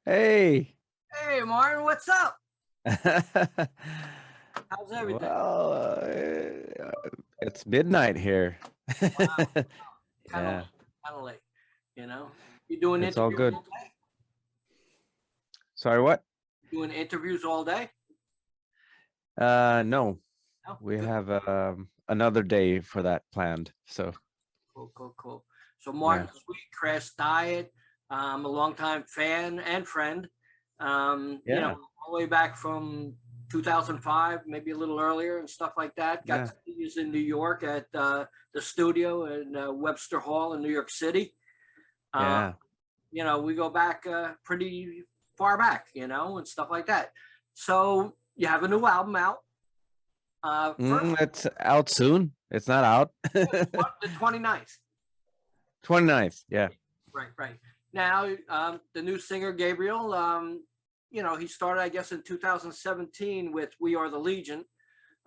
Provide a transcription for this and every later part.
Hey. Hey, Martin, what's up? How's everything? Well, it's midnight here. Wow, kind of Yeah, late, kind of late. You know, you doing it's all interviews good. all day? Sorry, what? Doing interviews all day? No, No, we good. have another day for that planned. So, Cool, cool, cool. So, yeah, Martin Sweet, Crashdiet. I'm a longtime fan and friend. yeah, All the way back from 2005, maybe a little earlier and stuff like that. Got yeah, to see you in New York at the studio in Webster Hall in New York City. Uh, yeah. we go back pretty far back, and stuff like that. So you have a new album out. First, It's out soon. It's not out. the 29th. 29th. Yeah, Right, right. Now, the new singer, Gabriel, he started, I guess, in 2017 with We Are the Legion.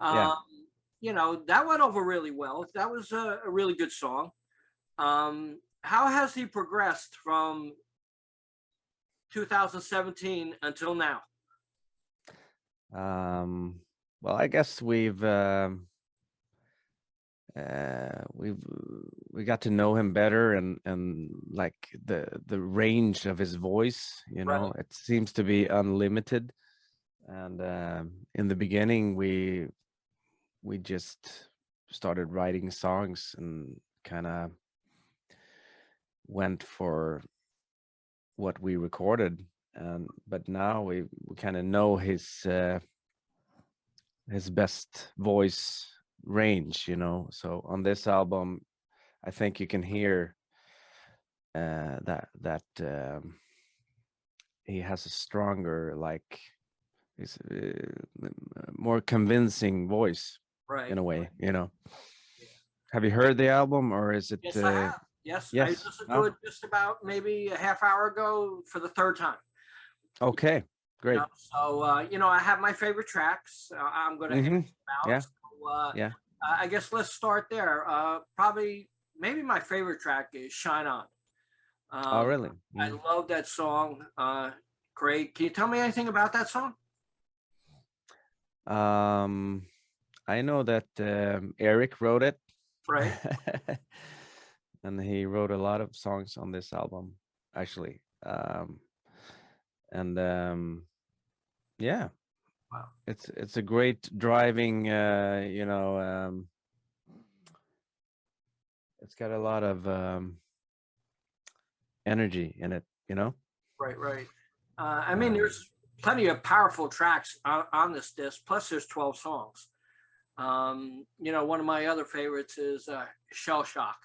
yeah. Um, that went over really well. That was a really good song. How has he progressed from 2017 until now? Well, I guess we've we got to know him better, and like the range of his voice, Right. it seems to be unlimited. And in the beginning, we just started writing songs and kind of went for what we recorded. And but now we kind of know his best voice range, so on this album I think you can hear that he has a stronger, like, he's more convincing voice in Right. a way. Yeah. Have you heard the album, or is it? Yes, I have. Yes, I Yes. listened to No. it just about maybe a half hour ago for the third time. Okay. Great. So I have my favorite tracks. I'm going to ask Mm-hmm. about. Yeah. So, Yeah. I guess let's start there. Probably, maybe my favorite track is "Shine On." Oh, Um, really? I love that song. Great. Can you tell me anything about that song? Um, I know that Eric wrote it, Right. and he wrote a lot of songs on this album, actually. And yeah, Wow. it's a great driving. It's got a lot of energy in it. Right. Right. I mean, there's plenty of powerful tracks on this disc. Plus, there's 12 songs. One of my other favorites is Shell Shock.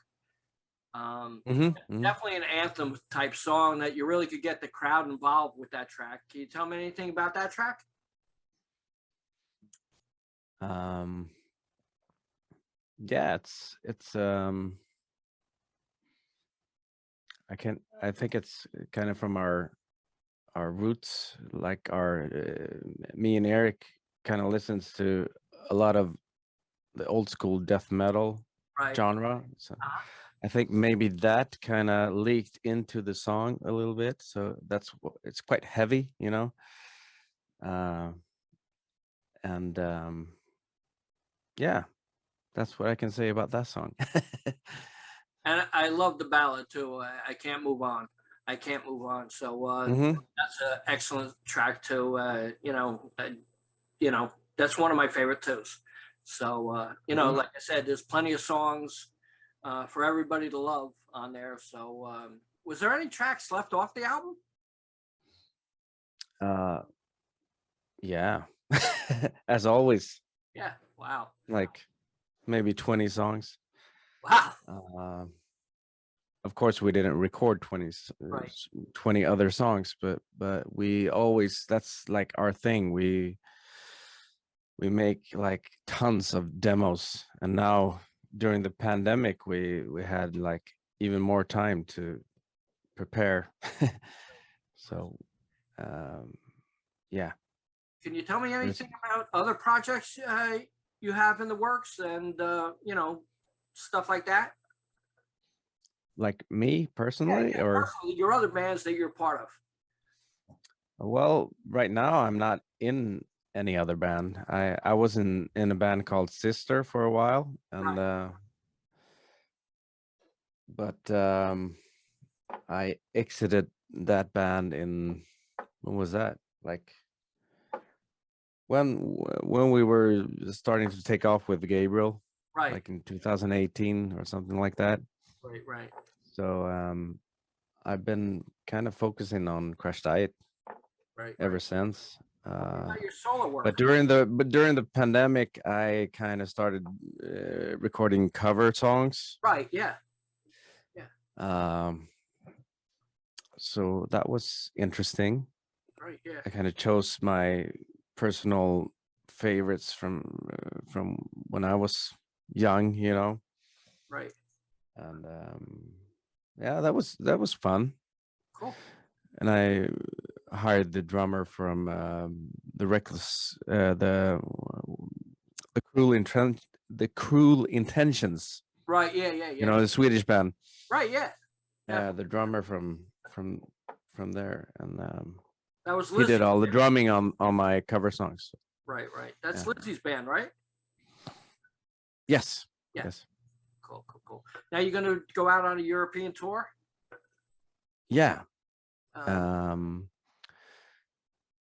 Um, Mm-hmm. Definitely an anthem type song that you really could get the crowd involved with that track. Can you tell me anything about that track? Um, yeah, it's I think it's kind of from our roots, like our me and Eric kind of listens to a lot of the old school death metal Right. genre. So Uh-huh. I think maybe that kind of leaked into the song a little bit. So it's quite heavy. Uh, and yeah, that's what I can say about that song. And I love the ballad too. I can't move on. I can't move on. So Hmm. that's an excellent track too. That's one of my favorite too. So Hmm. like I said, there's plenty of songs for everybody to love on there. So was there any tracks left off the album? Uh, yeah, as always, Yeah. Wow. like maybe 20 songs. Wow. Um, of course, we didn't record Right. 20 other songs, but we always, that's like our thing. We make like tons of demos, and now during the pandemic, we had like even more time to prepare. So um, yeah, Can you tell me there's anything about other projects you have in the works and stuff like that? like me Yeah, personally, yeah. or Personally, your other bands that you're part of. Well, right now I'm not in any other band. I was in a band called Sister for a while, and Right. but I exited that band in, when was that? Like when we were starting to take off with Gabriel, Right. like in 2018 or something like that. Right. Right. So I've been kind of focusing on Crashdiet Right. ever Right. since. What about your solo But work? during the pandemic, I kind of started recording cover songs. Right. Yeah. Yeah. Um, so that was interesting. Right. Yeah. I kind of chose my personal favorites from when I was young, you know, Right. and yeah, that was fun. Cool. And I hired the drummer from the Reckless, the Cruel Intentions, Right. Yeah. Yeah. you Yeah. know, the Swedish band. Right. Yeah. The Definitely. drummer from there, and That was he did Lizzie. all the drumming on my cover songs. Right. Right. That's Yeah. Lizzie's band, right? Yes. Yeah. Yes. Cool. Cool. Cool. Now you're going to go out on a European tour. Yeah. Um,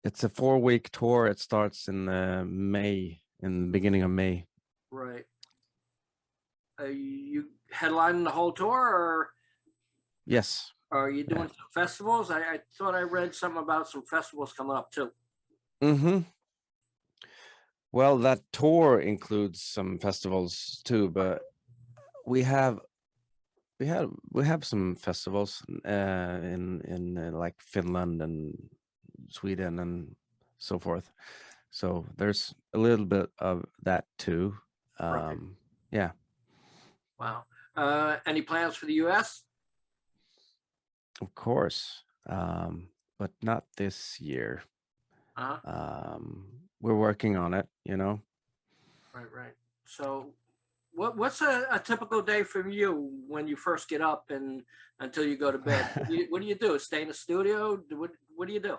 It's a 4-week tour. It starts in in the beginning of May. right. Are you headlining the whole tour, or Yes. are you Yeah. doing some festivals? I thought I read something about some festivals coming up too. Mm-hmm. Well, that tour includes some festivals too, but we have we have some festivals in like Finland and Sweden and so forth. So there's a little bit of that too. Right. Yeah, Wow. Any plans for the U.S.? of course, but not this year. Uh-huh. We're working on it, you know. Right. Right. So, what's a typical day for you when you first get up and until you go to bed? What do you do? Stay in the studio? What do you do?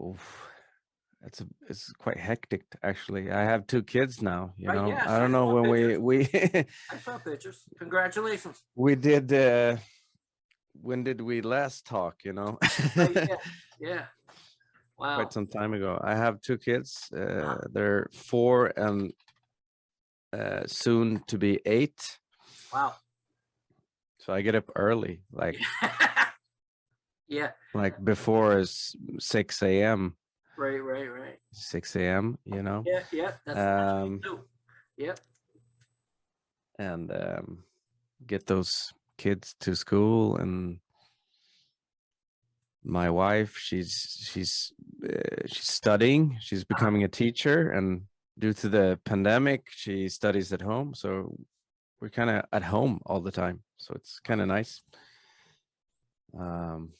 Oof. It's quite hectic actually. I have 2 kids now, you Right. know. Yes, I I don't know saw when pictures. we I saw pictures. Congratulations. we did when did we last talk, you know? Right. Yeah. Yeah. Quite Wow. some time ago. I have 2 kids. Uh, They're 4 and soon to be 8. wow. So I get up early, Yeah. like before 6 a.m. Right. Right. Right. 6 a.m., you know. Yeah. Yeah. That's me Um too. Yeah. and get those kids to school, and my wife, she's studying, she's Uh-huh. becoming a teacher, and due to the pandemic she studies at home, so we're kind of at home all the time, so it's kind of nice. um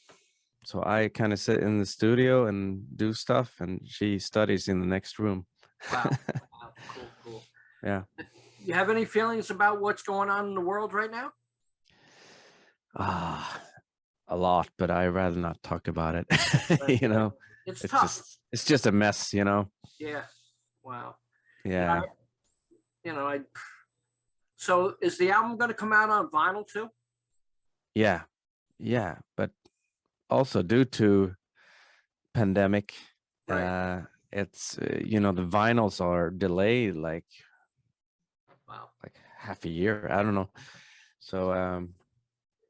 so I kind of sit in the studio and do stuff, and she studies in the next room. Wow. Wow. Cool. Cool. Yeah. You have any feelings about what's going on in the world right now? Ah, a lot, but I rather not talk about it. Right. You Yeah. know, It's tough. it's just a mess, you know. Yeah. Wow. Yeah. Yeah. I. So is the album going to come out on vinyl too? Yeah. Yeah, but also due to pandemic, Right. it's you know, the vinyls are delayed Wow. like half a year, I don't know. So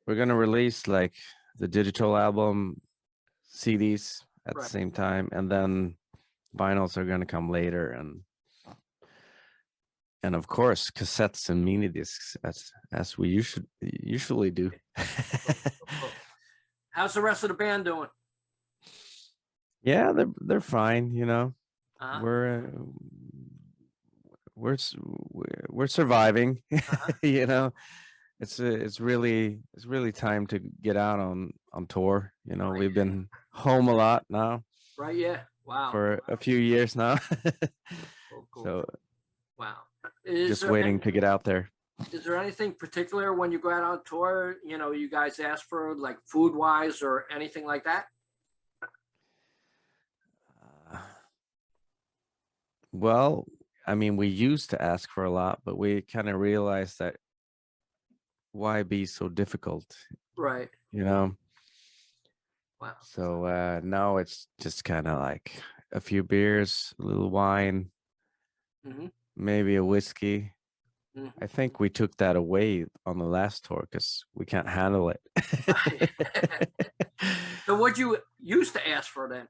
we're gonna release like the digital album, CDs at the Right. same time, and then vinyls are gonna come later, and of course cassettes and mini discs, as we usually do. Cool. How's the rest of the band doing? Yeah, they're fine, you know. Uh-huh. We're we're s- we're surviving. Uh-huh. You know, it's really time to get out on tour, you know. Right. We've been home a lot now Right. Yeah. Wow. for a few years now. Cool. Cool. So Wow. Is just there waiting to get out there. is there anything particular when you go out on tour, you guys ask for, like, food wise or anything like that? Well, I mean, we used to ask for a lot, but we kind of realized that why be so difficult, Right. you know? Wow. So now it's just kind of like a few beers, a little wine, Hmm. maybe a whiskey. Hmm. I think we took that away on the last tour because we can't handle it. Right. So what you used to ask for then?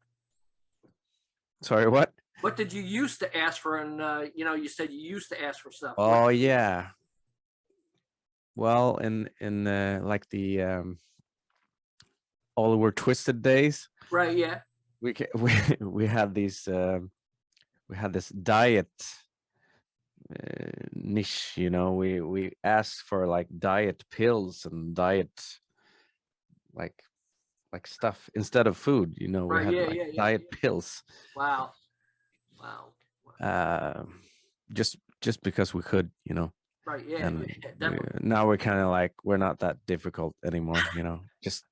Sorry, what? What did you used to ask for? And you said you used to ask for stuff. What? Oh yeah. Well, in like the Oliver Twisted days, Right. Yeah. we had these we had this diet niche, you know. We asked for like diet pills and diet like stuff instead of food, you know. We Right. had Yeah. like Yeah. Yeah. diet pills, Wow. Wow. uh, just because we could, you know. Right. Yeah. And Yeah. Definitely. now we're kind of like we're not that difficult anymore, you know. Just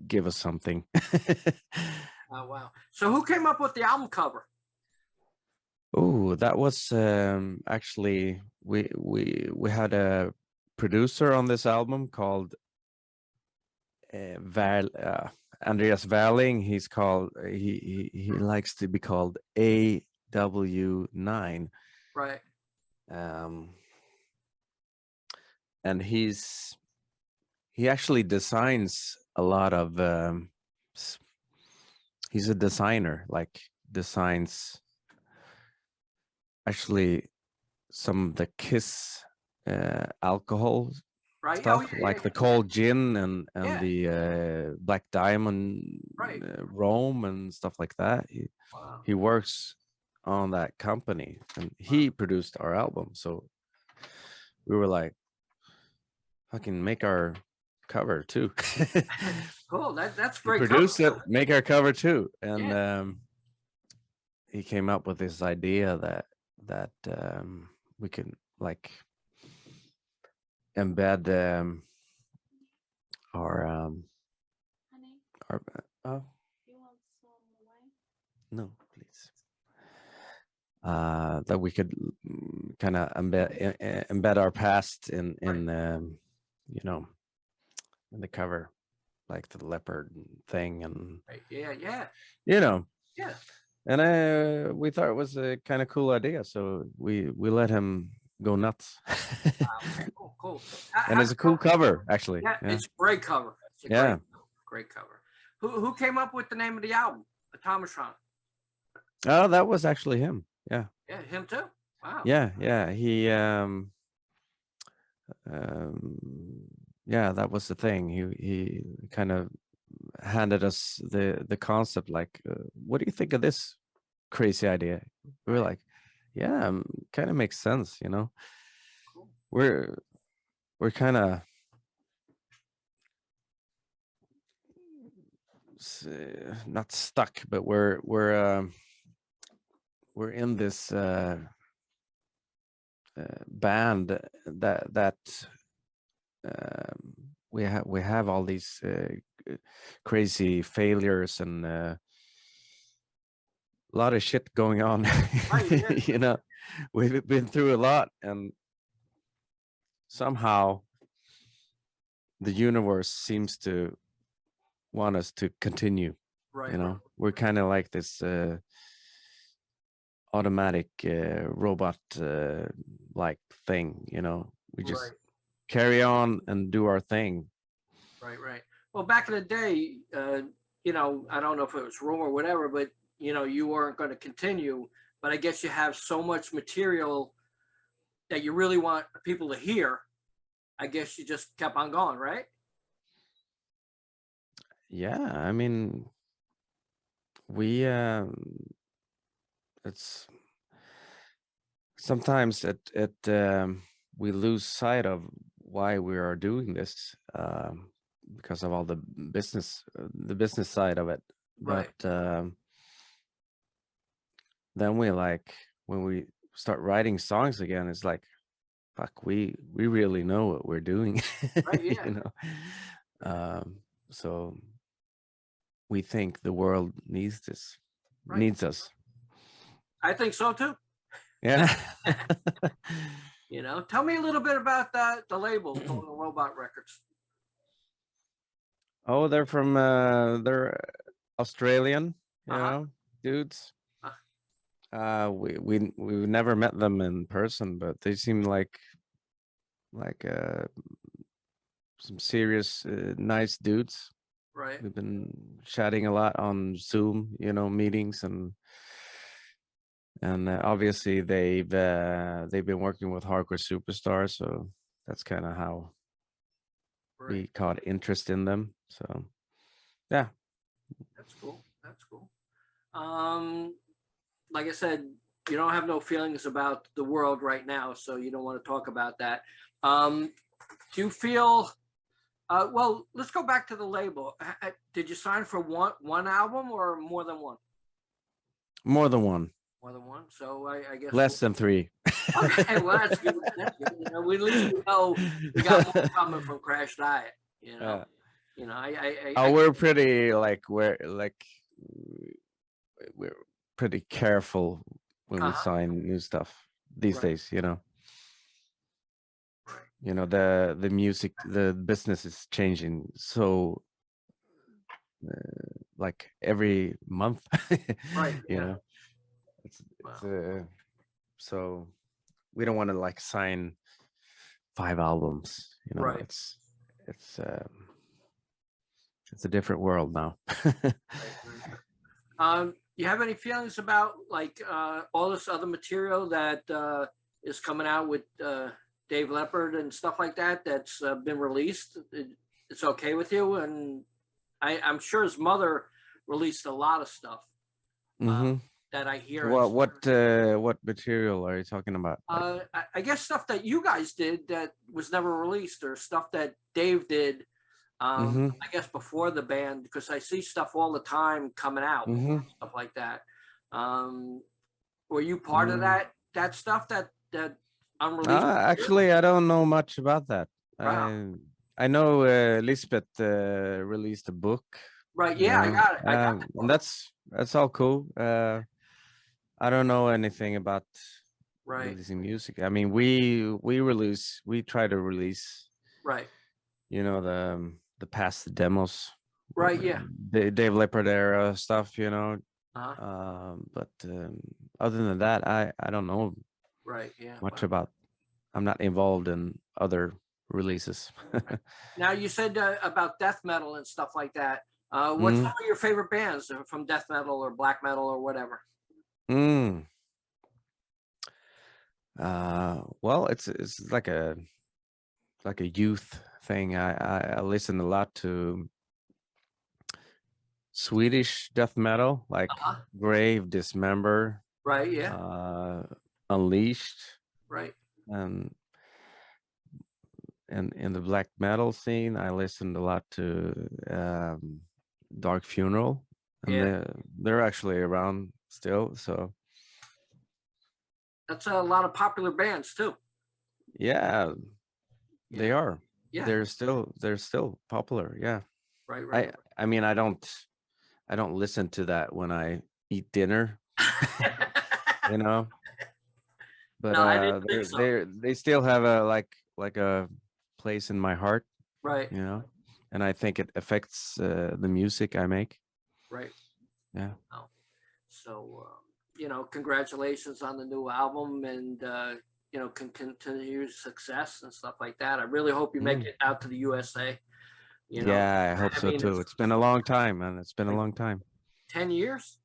give us something. Oh, wow. So who came up with the album cover? Oh, that was actually we had a producer on this album called Andreas Verling. He's called he likes to be called AW9. Right. Um, and he actually designs a lot of he's a designer, like designs actually some of the Kiss alcohol Right. Oh stuff, yeah. Yeah. like the cold gin and Yeah. the Black Diamond Right. Rome and stuff like that. Wow. He works on that company, and he produced our album. So we were like, fucking make our cover too. Cool. That's He great cover. produced it, make our cover too. And Yeah. he came up with this idea that we can like embed our our oh no, please. That we could kind of embed our past in you know, in the cover, like the leopard thing, and Right. Yeah. Yeah. you know. Yeah. And we thought it was a kind of cool idea, so we let him go nuts. Okay. Cool. Cool. And it's a cool cover, actually. Yeah. Yeah, It's a great cover. It's a yeah. great cover. Who came up with the name of the album? Atomatron. Oh, that was actually him. Yeah, Yeah. Him too. Wow. yeah. He um, yeah, that was the thing. He kind of handed us the concept, like, what do you think of this crazy idea? We were like, yeah, kind of makes sense, you know. Cool. We're kind of not stuck, but we're in this band that we have all these crazy failures and a lot of shit going on. Right. Yeah. You know, we've been through a lot, and somehow the universe seems to want us to continue. Right. You Right. know, we're kind of like this automatic robot like thing, you know. We just Right. carry on and do our thing. Right. Right. Well, back in the day, I don't know if it was rumor or whatever, but you weren't going to continue. But I guess you have so much material that you really want people to hear. I guess you just kept on going, right? Yeah, I mean, we it's sometimes we lose sight of why we are doing this, because of all the business side of it. Right. But then we like when we start writing songs again, it's like, fuck, we really know what we're doing. Right. Yeah. You know. So we think the world needs this, Right. needs us. I think so too. Yeah. You know, tell me a little bit about the label, Total Robot Records. Oh, they're Australian, you know, dudes. We never met them in person, but they seem like some serious nice dudes. Right. We've been chatting a lot on Zoom, you know, meetings, and obviously they've been working with Hardcore Superstars, so that's kind of how we caught interest in them. So yeah, that's cool. That's cool. Like I said, you don't have no feelings about the world right now, so you don't want to talk about that. Do you feel? Well, let's go back to the label. Did you sign for one album or more than one? more than one. More than one. So I guess less than 3. Okay, well that's good. That's good. You know, we at least know we got more coming from Crashdiet. You know, you know. We're pretty we're pretty careful when we sign new stuff these days. You know. You know, the music, the business is changing so like every month. Right. You know, it's so we don't want to like sign 5 albums. You know, it's a different world now. You have any feelings about like all this other material that is coming out with Dave Leopard and stuff like that that's been released? It's okay with you? And I'm sure his mother released a lot of stuff that I hear. What material are you talking about? I guess stuff that you guys did that was never released, or stuff that Dave did. I guess before the band, because I see stuff all the time coming out, stuff like that. Were you part of that stuff that unreleased? Actually, I don't know much about that. Wow. I know Lisbeth released a book. Right. Yeah, I got it. I got and that's all cool. I don't know anything about releasing music. I mean, we try to release. Right. You know, the past demos. Right. Yeah. The Dave Leopard era stuff. You know. But other than that, I don't know. Right. Yeah. Much about. I'm not involved in other releases. Now you said about death metal and stuff like that. What's some of your favorite bands from death metal or black metal or whatever? Well, it's like a youth thing. I listen a lot to Swedish death metal, like Grave, Dismember. Right. Yeah. Unleashed. Right. And in the black metal scene, I listened a lot to Dark Funeral, and they're actually around still. So that's a lot of popular bands too. Yeah, they are. Yeah, they're still popular. Yeah. Right. I mean, I don't listen to that when I eat dinner. You know. But no, I didn't think so. they still have a like a place in my heart. Right. You know, and I think it affects the music I make. Right. Yeah. Oh. So you know, congratulations on the new album, and you know, continue success and stuff like that. I really hope you make it out to the USA. You know? Yeah, I hope so too. It's been a long time, man. It's been a long time. 10 years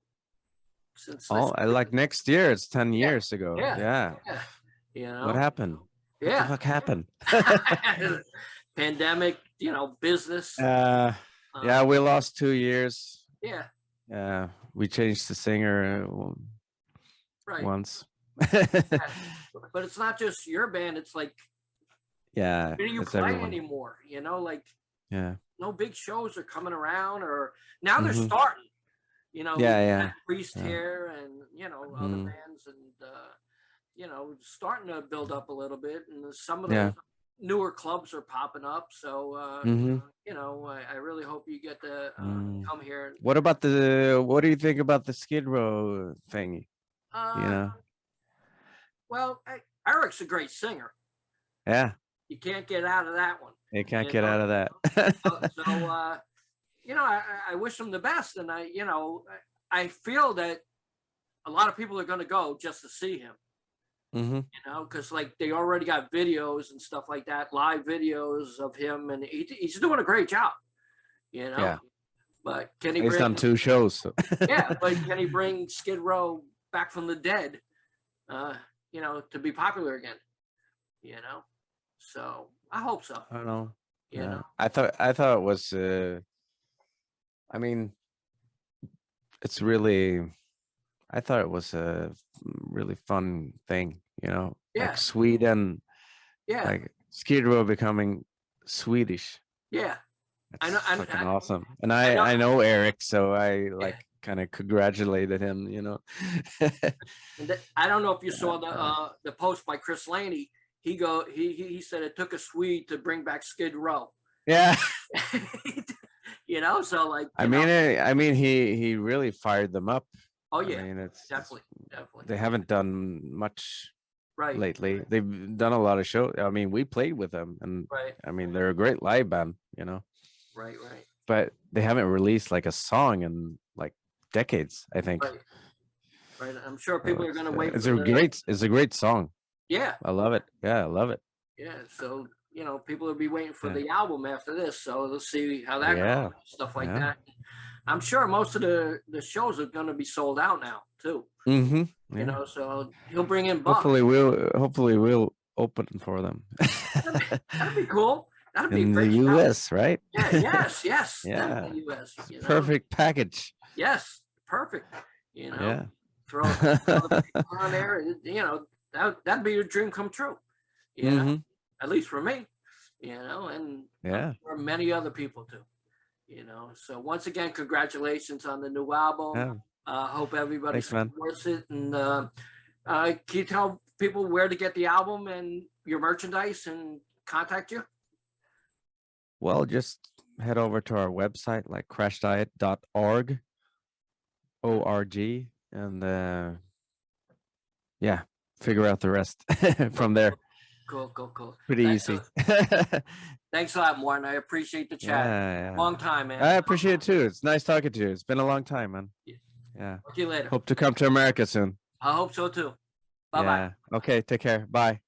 since. Like next year, it's 10 years ago. Yeah. You know, what happened? What the fuck happened? Pandemic, you know, business. Yeah, we lost 2 years. Yeah. We changed the singer once. But it's not just your band. It's like, where do you play anymore? You know, like, no big shows are coming around, or now they're starting. You know, Priest here, and you know, other bands, and you know, starting to build up a little bit, and some of those newer clubs are popping up. So you know, I really hope you get to come here. What do you think about the Skid Row thingy? know? Well, Eric's a great singer. Yeah. You can't get out of that one. You can't get out of that. So, I wish him the best. And I feel that a lot of people are going to go just to see him. Mm-hmm. Because like they already got videos and stuff like that, live videos of him, and he's doing a great job. Yeah. But can he He's done 2 shows. So. Yeah, but can he bring Skid Row back from the dead? To be popular again. So I hope so. I don't know. You know, I thought it was. I mean, it's really. I thought it was a really fun thing. Yeah. Like Sweden. Yeah. Like Skid Row becoming Swedish. Yeah. It's I know. fucking awesome. And I know Eric, so I kind of congratulated him. And I don't know if you saw the post by Chris Laney. He said it took a Swede to bring back Skid Row. Yeah. So like. I mean, he really fired them up. Oh yeah. I mean, it's definitely. They haven't done much right lately. They've done a lot of shows. I mean, we played with them, and right. I mean, they're a great live band. Right. But they haven't released like a song in like decades, I think. Right. I'm sure people are going to wait. It's a great song. Yeah. I love it. Yeah, I love it. Yeah. So, people will be waiting for the album after this. So they'll see how that goes, stuff like that. I'm sure most of the shows are going to be sold out now too. Mm-hmm. Yeah. So he'll bring in Buck. Hopefully we'll open for them. That'd be cool. That'd be in great. The US, right? Yeah, yes. Yeah. In the US. Perfect package. Yes, perfect. Yeah. Throw on there. That'd be a dream come true. At least for me. And for many other people too. So once again, congratulations on the new album. Hope everybody supports it. And can you tell people where to get the album and your merchandise and contact you? Well, just head over to our website, like crashdiet.org, O-R-G, and figure out the rest from there. Cool. Pretty easy. Thanks a lot, Martin. I appreciate the chat. Yeah. Long time, man. I appreciate it too. It's nice talking to you. It's been a long time, man. Yeah. Talk to you later. Hope to come to America soon. I hope so too. Bye-bye. Okay, take care. Bye.